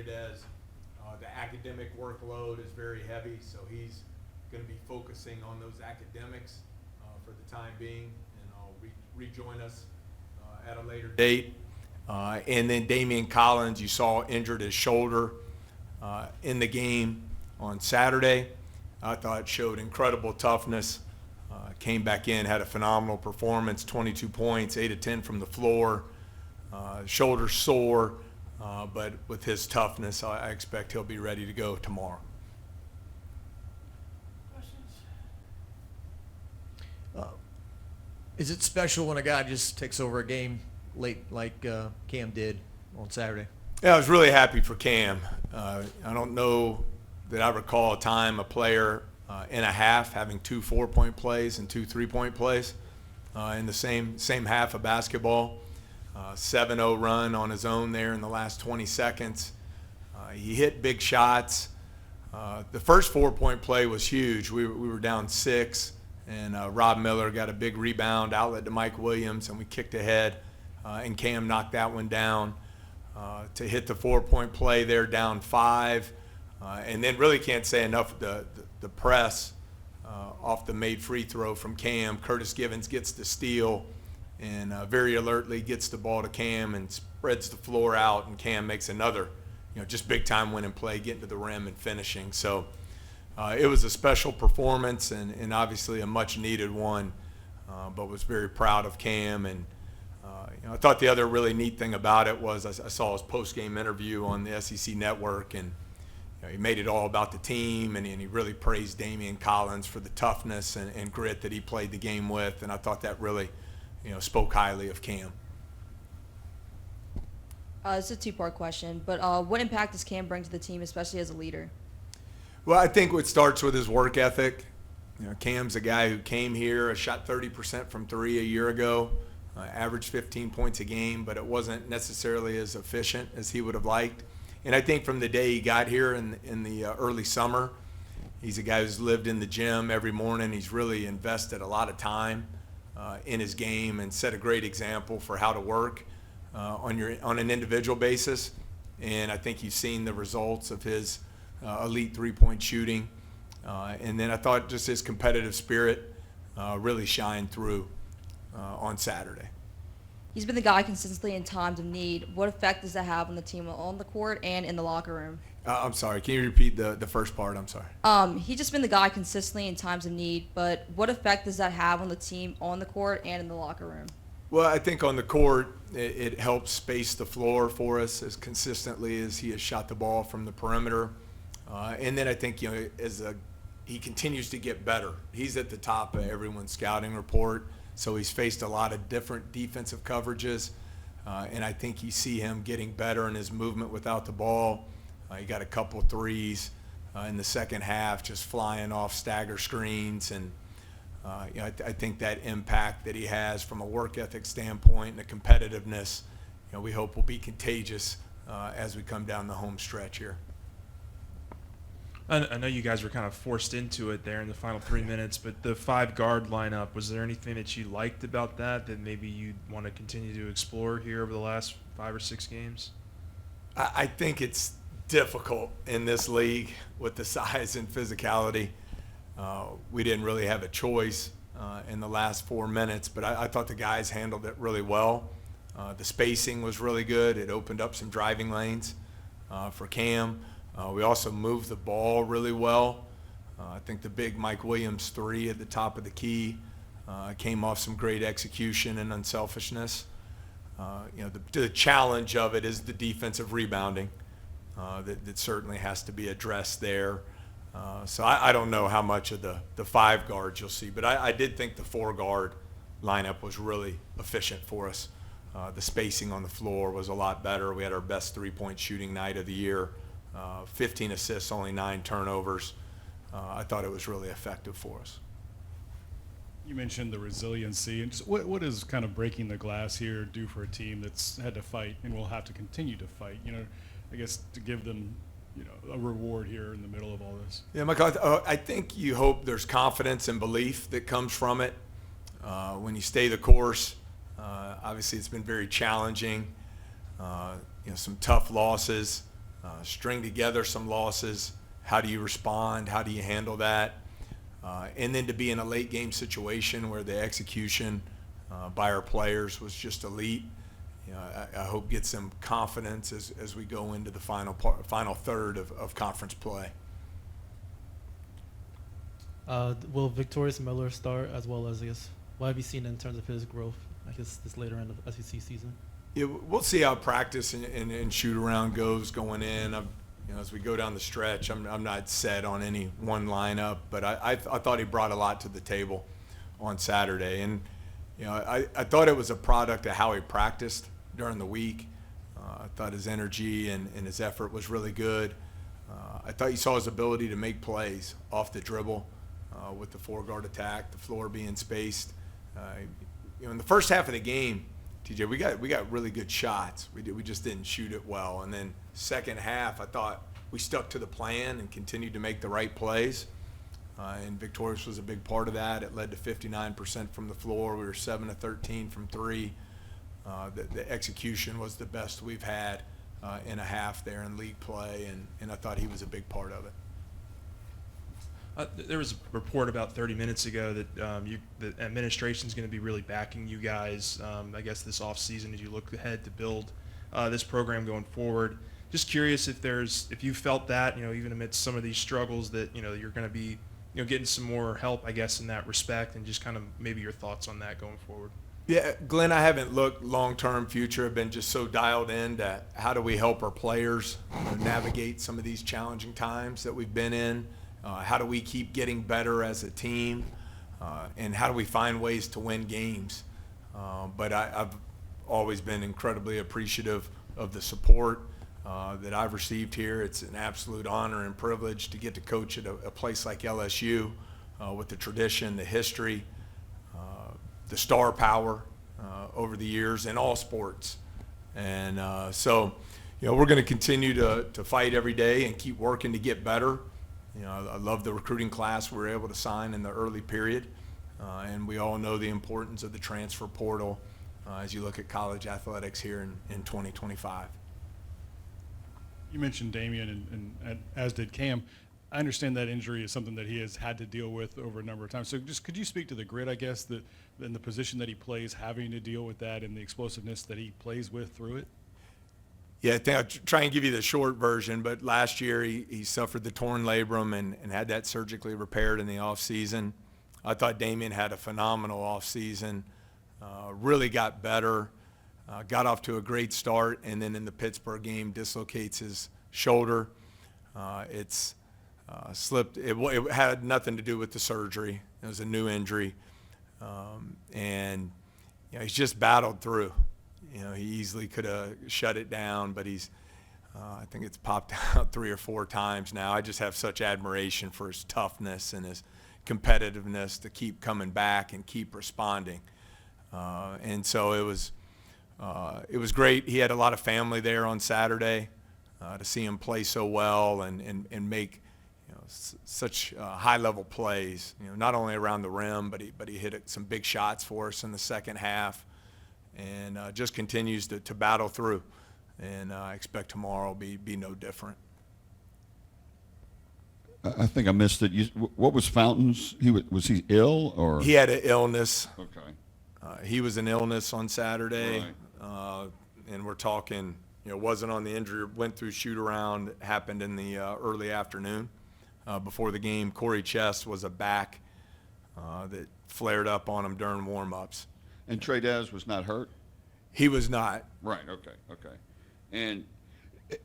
Trades. The academic workload is very heavy, so he's going to be focusing on those academics for the time being, and I'll rejoin us at a later date. And then Damian Collins, you saw injured his shoulder in the game on Saturday. I thought showed incredible toughness. Came back in, had a phenomenal performance, 22 points, 8 of 10 from the floor. Shoulder sore, but with his toughness, I expect he'll be ready to go tomorrow. Is it special when a guy just takes over a game late like Cam did on Saturday? Yeah, I was really happy for Cam. I don't know that I recall a time a player in a half having 2 4-point plays and 2 3-point plays in the same half of basketball. 7-0 run on his own there in the last 20 seconds. He hit big shots. The first 4-point play was huge. We were down 6, and Rob Miller got a big rebound, outlet to Mike Williams, and we kicked ahead, and Cam knocked that one down to hit the 4-point play there down 5. And then really can't say enough the press off the made free throw from Cam. Curtis Givens gets the steal and very alertly gets the ball to Cam and spreads the floor out, and Cam makes another, just big time winning play, getting to the rim and finishing. So it was a special performance and obviously a much needed one, but was very proud of Cam. And I thought the other really neat thing about it was I saw his post-game interview on the SEC Network, and he made it all about the team, and he really praised Damian Collins for the toughness and grit that he played the game with, and I thought that really spoke highly of Cam. It's a two-part question, but what impact does Cam bring to the team, especially as a leader? Well, I think it starts with his work ethic. Cam's a guy who came here, shot 30% from 3 a year ago, averaged 15 points a game, but it wasn't necessarily as efficient as he would have liked. And I think from the day he got here in the early summer, he's a guy who's lived in the gym every morning. He's really invested a lot of time in his game and set a great example for how to work on an individual basis. And I think you've seen the results of his elite three-point shooting. And then I thought just his competitive spirit really shined through on Saturday. He's been the guy consistently in times of need. What effect does that have on the team on the court and in the locker room? I'm sorry. Can you repeat the first part? I'm sorry. He's just been the guy consistently in times of need, but what effect does that have on the team on the court and in the locker room? Well, I think on the court, it helps space the floor for us as consistently as he has shot the ball from the perimeter. And then I think, he continues to get better. He's at the top of everyone's scouting report, so he's faced a lot of different defensive coverages. And I think you see him getting better in his movement without the ball. He got a couple threes in the second half, just flying off stagger screens. And I think that impact that he has from a work ethic standpoint and a competitiveness, we hope will be contagious as we come down the home stretch here. I know you guys were kind of forced into it there in the final 3 minutes, but the 5-guard lineup, was there anything that you liked about that maybe you'd want to continue to explore here over the last 5 or 6 games? I think it's difficult in this league with the size and physicality. We didn't really have a choice in the last 4 minutes, but I thought the guys handled it really well. The spacing was really good. It opened up some driving lanes for Cam. We also moved the ball really well. I think the big Mike Williams 3 at the top of the key came off some great execution and unselfishness. The challenge of it is the defensive rebounding that certainly has to be addressed there. So I don't know how much of the 5 guards you'll see, but I did think the 4-guard lineup was really efficient for us. The spacing on the floor was a lot better. We had our best three-point shooting night of the year. 15 assists, only 9 turnovers. I thought it was really effective for us. You mentioned the resiliency, and just what is kind of breaking the glass here do for a team that's had to fight and will have to continue to fight? I guess to give them, a reward here in the middle of all this. Yeah, Michael, I think you hope there's confidence and belief that comes from it when you stay the course. Obviously, it's been very challenging. Some tough losses. string together some losses. How do you respond? How do you handle that? And then to be in a late game situation where the execution by our players was just elite. I hope gets them confidence as we go into the final third of conference play. Will Victorious Miller start, as well as, I guess, what have you seen in terms of his growth, I guess, this later in the SEC season? Yeah, we'll see how practice and shoot around goes going in. As we go down the stretch, I'm not set on any one lineup, but I thought he brought a lot to the table on Saturday, and I thought it was a product of how he practiced during the week. I thought his energy and his effort was really good. I thought you saw his ability to make plays off the dribble with the four-guard attack, the floor being spaced. In the first half of the game, TJ, we got really good shots. We just didn't shoot it well. And then second half, I thought we stuck to the plan and continued to make the right plays. And Victorious was a big part of that. It led to 59% from the floor. We were 7 of 13 from three. The execution was the best we've had in a half there in league play, and I thought he was a big part of it. There was a report about 30 minutes ago that the administration is going to be really backing you guys, I guess, this offseason as you look ahead to build this program going forward. Just curious if you felt that, even amidst some of these struggles, that you're going to be getting some more help, I guess, in that respect, and just kind of maybe your thoughts on that going forward. Yeah, Glenn, I haven't looked long-term future. I've been just so dialed in to how do we help our players navigate some of these challenging times that we've been in. How do we keep getting better as a team, and how do we find ways to win games? But I've always been incredibly appreciative of the support that I've received here. It's an absolute honor and privilege to get to coach at a place like LSU with the tradition, the history, the star power over the years in all sports. And so we're going to continue to fight every day and keep working to get better. I love the recruiting class we were able to sign in the early period, and we all know the importance of the transfer portal as you look at college athletics here in 2025. You mentioned Damian, and as did Cam. I understand that injury is something that he has had to deal with over a number of times. So just could you speak to the grit, I guess, that in the position that he plays, having to deal with that and the explosiveness that he plays with through it? Yeah, I think I'll try and give you the short version, but last year he suffered the torn labrum and had that surgically repaired in the offseason. I thought Damian had a phenomenal offseason, really got better, got off to a great start, and then in the Pittsburgh game dislocates his shoulder. It's slipped. It had nothing to do with the surgery. It was a new injury, and he's just battled through. He easily could have shut it down, but I think it's popped out 3 or 4 times now. I just have such admiration for his toughness and his competitiveness to keep coming back and keep responding. And so it was great. He had a lot of family there on Saturday to see him play so well and make such high-level plays. Not only around the rim, but he hit some big shots for us in the second half. And just continues to battle through, and I expect tomorrow will be no different. I think I missed it. What was Fountain's? Was he ill or? He had an illness. Okay. He was an illness on Saturday, Right. And we're talking. Wasn't on the injury. Went through shoot around. Happened in the early afternoon before the game. Corey Chest was a back that flared up on him during warm-ups. And Trey Dez was not hurt? He was not. Right, okay. And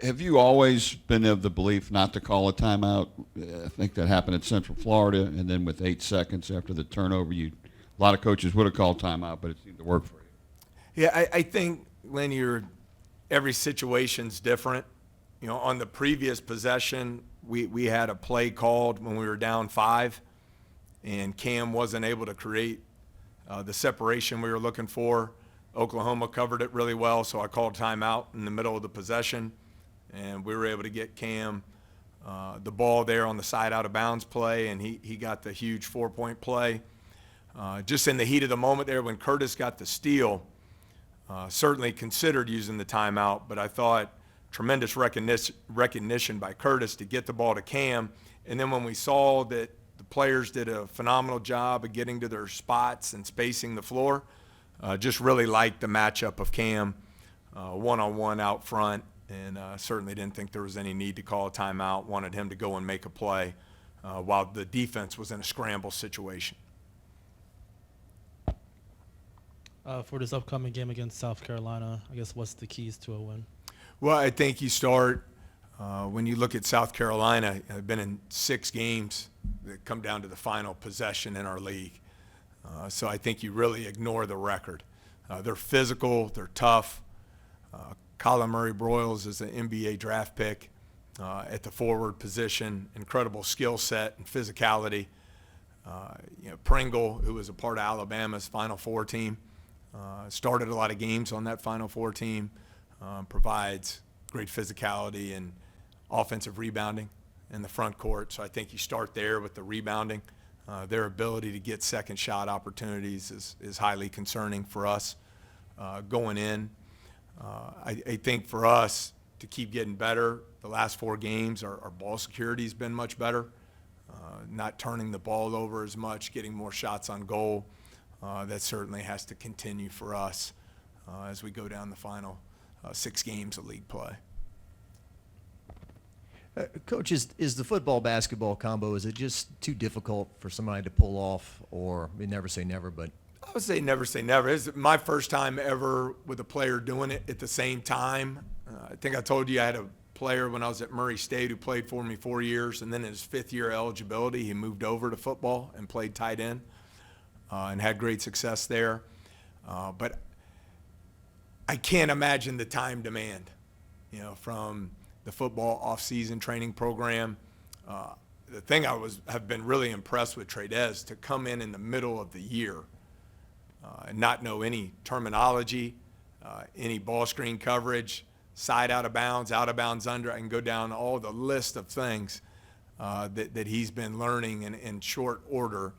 have you always been of the belief not to call a timeout? I think that happened at Central Florida, and then with 8 seconds after the turnover, a lot of coaches would have called timeout, but it seemed to work for you. Yeah, I think, Lynn, every situation's different. On the previous possession, we had a play called when we were down 5, and Cam wasn't able to create the separation we were looking for. Oklahoma covered it really well, so I called timeout in the middle of the possession, and we were able to get Cam the ball there on the side out of bounds play, and he got the huge 4-point play. Just in the heat of the moment there when Curtis got the steal, certainly considered using the timeout, but I thought tremendous recognition by Curtis to get the ball to Cam. And then when we saw that the players did a phenomenal job of getting to their spots and spacing the floor, just really liked the matchup of Cam one-on-one out front, and certainly didn't think there was any need to call a timeout, wanted him to go and make a play while the defense was in a scramble situation. For this upcoming game against South Carolina, I guess what's the keys to a win? Well, I think you start when you look at South Carolina. They've been in 6 games that come down to the final possession in our league. So I think you really ignore the record. They're physical, they're tough. Colin Murray-Broyles is an NBA draft pick at the forward position, incredible skill set and physicality. Pringle, who was a part of Alabama's Final Four team, started a lot of games on that Final Four team, provides great physicality and offensive rebounding in the front court. So I think you start there with the rebounding. Their ability to get second shot opportunities is highly concerning for us going in. I think for us to keep getting better, the last 4 games, our ball security has been much better, not turning the ball over as much, getting more shots on goal. That certainly has to continue for us as we go down the final 6 games of league play. Coach, is the football-basketball combo, is it just too difficult for somebody to pull off? Or, I mean, never say never, but I would say never say never. It's my first time ever with a player doing it at the same time. I think I told you I had a player when I was at Murray State who played for me 4 years, and then in his 5th year eligibility, he moved over to football and played tight end and had great success there. But I can't imagine the time demand, from the football off-season training program. The thing have been really impressed with Tradez to come in the middle of the year and not know any terminology, any ball screen coverage, side out of bounds under. I can go down all the list of things that he's been learning in short order.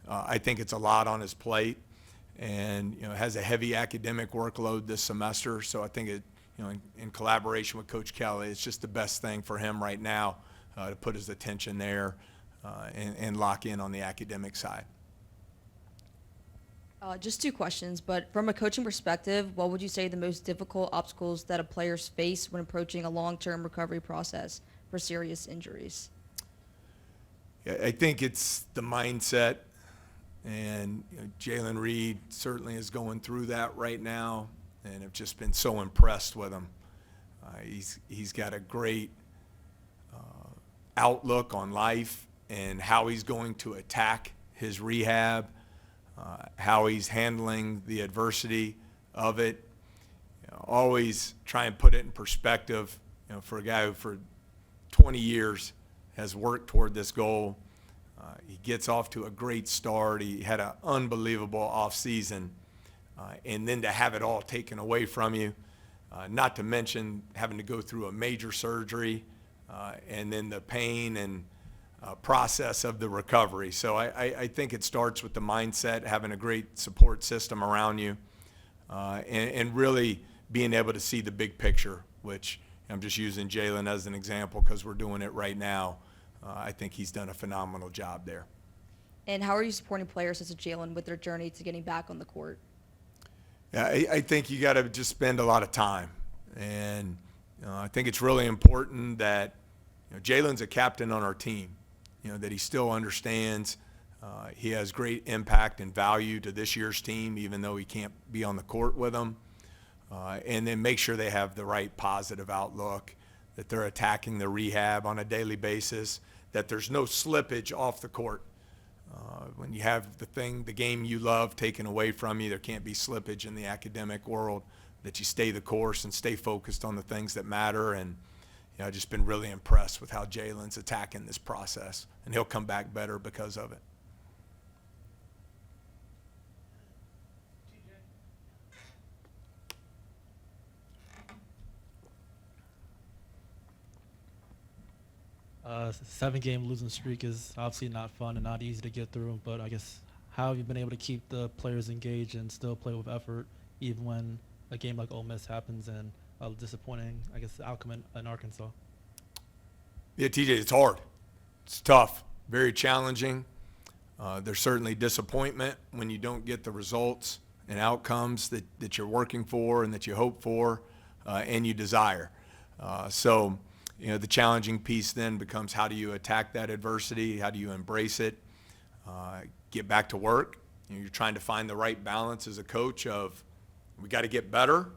I think it's a lot on his plate, and has a heavy academic workload this semester. So I think it, in collaboration with Coach Kelly, it's just the best thing for him right now to put his attention there and lock in on the academic side. Just 2 questions, but from a coaching perspective, what would you say the most difficult obstacles that a players face when approaching a long-term recovery process for serious injuries? Yeah, I think it's the mindset, and Jalen Reed certainly is going through that right now, and have just been so impressed with him. He's got a great outlook on life and how he's going to attack his rehab, how he's handling the adversity of it. Always try and put it in perspective, for a guy who for 20 years has worked toward this goal. He gets off to a great start. He had an unbelievable offseason, and then to have it all taken away from you, not to mention having to go through a major surgery, and then the pain and process of the recovery. So I think it starts with the mindset, having a great support system around you, and really being able to see the big picture, which I'm just using Jalen as an example because we're doing it right now. I think he's done a phenomenal job there. And how are you supporting players such as Jalen with their journey to getting back on the court? Yeah, I think you got to just spend a lot of time. And I think it's really important that Jalen's a captain on our team, that he still understands he has great impact and value to this year's team, even though he can't be on the court with them. And then make sure they have the right positive outlook, that they're attacking the rehab on a daily basis, that there's no slippage off the court. When you have the game you love taken away from you, there can't be slippage in the academic world, that you stay the course and stay focused on the things that matter. And I've just been really impressed with how Jalen's attacking this process, and he'll come back better because of it. Seven-game losing streak is obviously not fun and not easy to get through, but I guess how have you been able to keep the players engaged and still play with effort even when a game like Ole Miss happens and disappointing, I guess, outcome in Arkansas. Yeah, TJ, it's hard. It's tough, very challenging. There's certainly disappointment when you don't get the results and outcomes that you're working for and that you hope for and you desire. So, the challenging piece then becomes how do you attack that adversity? How do you embrace it? Get back to work. You're trying to find the right balance as a coach of we got to get better,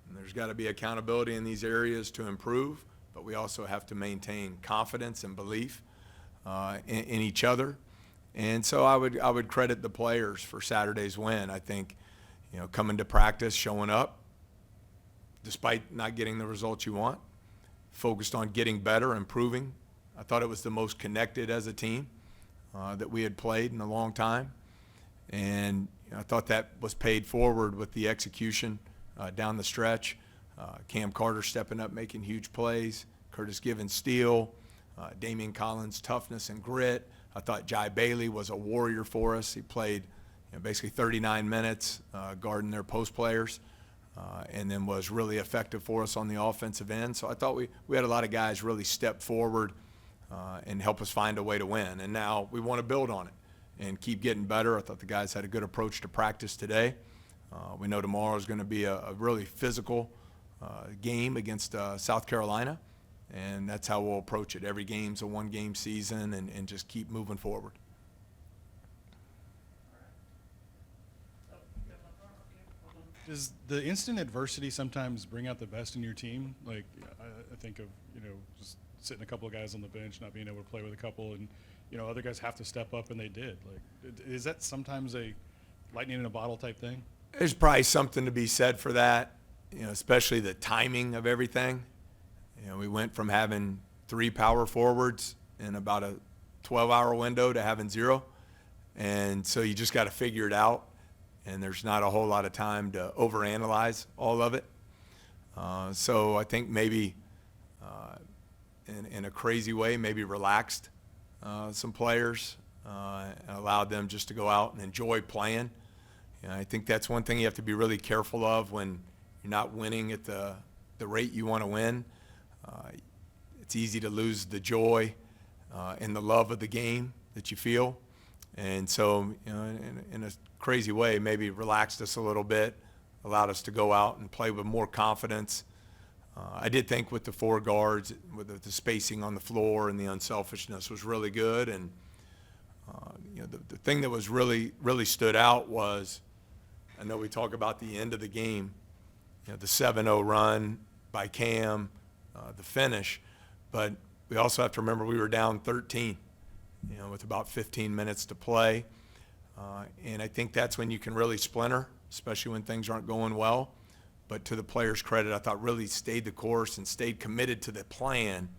and there's got to be accountability in these areas to improve, but we also have to maintain confidence and belief in each other. And so I would credit the players for Saturday's win. I think, coming to practice, showing up, despite not getting the results you want, focused on getting better, improving. I thought it was the most connected as a team that we had played in a long time. And I thought that was paid forward with the execution down the stretch. Cam Carter stepping up, making huge plays. Curtis Givens steal. Damian Collins' toughness and grit. I thought Jai Bailey was a warrior for us. He played basically 39 minutes guarding their post players and then was really effective for us on the offensive end. So I thought we had a lot of guys really step forward and help us find a way to win. And now we want to build on it and keep getting better. I thought the guys had a good approach to practice today. We know tomorrow is going to be a really physical game against South Carolina, and that's how we'll approach it. Every game's a one-game season and just keep moving forward. Does the instant adversity sometimes bring out the best in your team? Like, I think of, just sitting a couple of guys on the bench, not being able to play with a couple, and, other guys have to step up, and they did. Like, is that sometimes a lightning in a bottle type thing? There's probably something to be said for that, especially the timing of everything. We went from having 3 power forwards in about a 12-hour window to having 0. And so you just got to figure it out. And there's not a whole lot of time to overanalyze all of it. So I think maybe in a crazy way, maybe relaxed some players and allowed them just to go out and enjoy playing. I think that's one thing you have to be really careful of when you're not winning at the rate you want to win. It's easy to lose the joy and the love of the game that you feel. And so, in a crazy way, maybe relaxed us a little bit, allowed us to go out and play with more confidence. I did think with the 4 guards, with the spacing on the floor and the unselfishness was really good. And, the thing that was really stood out was, I know we talk about the end of the game, the 7-0 run by Cam, the finish, but we also have to remember we were down 13. With about 15 minutes to play. And I think that's when you can really splinter, especially when things aren't going well. But to the players' credit, I thought really stayed the course and stayed committed to the plan.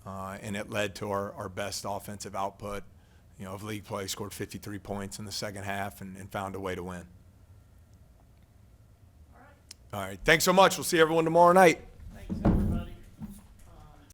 And it led to our best offensive output, of league play, scored 53 points in the second half and found a way to win. All right. Thanks so much. We'll see everyone tomorrow night.